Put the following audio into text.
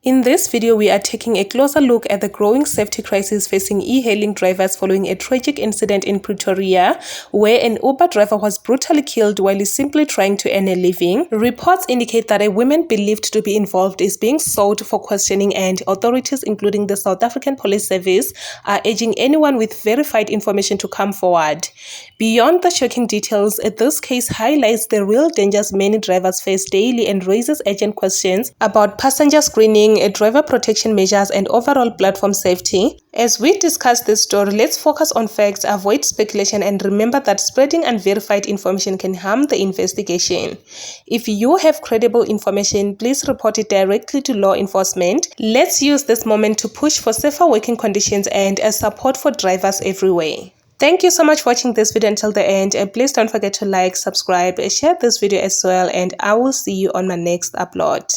In this video, we are taking a closer look at the growing safety crisis facing e-hailing drivers following a tragic incident in Pretoria, where an Uber driver was brutally killed while simply trying to earn a living. Reports indicate that a woman believed to be involved is being sought for questioning, and authorities, including the South African Police Service, are urging anyone with verified information to come forward. Beyond the shocking details, this case highlights the real dangers many drivers face daily and raises urgent questions about passenger screening, driver protection measures, and overall platform safety. As we discuss this story, let's focus on facts, avoid speculation, and remember that spreading unverified information can harm the investigation. If you have credible information, please report it directly to law enforcement. Let's use this moment to push for safer working conditions and support for drivers everywhere. Thank you so much for watching this video until the end. Please don't forget to like, subscribe, share this video as well, and I will see you on my next upload.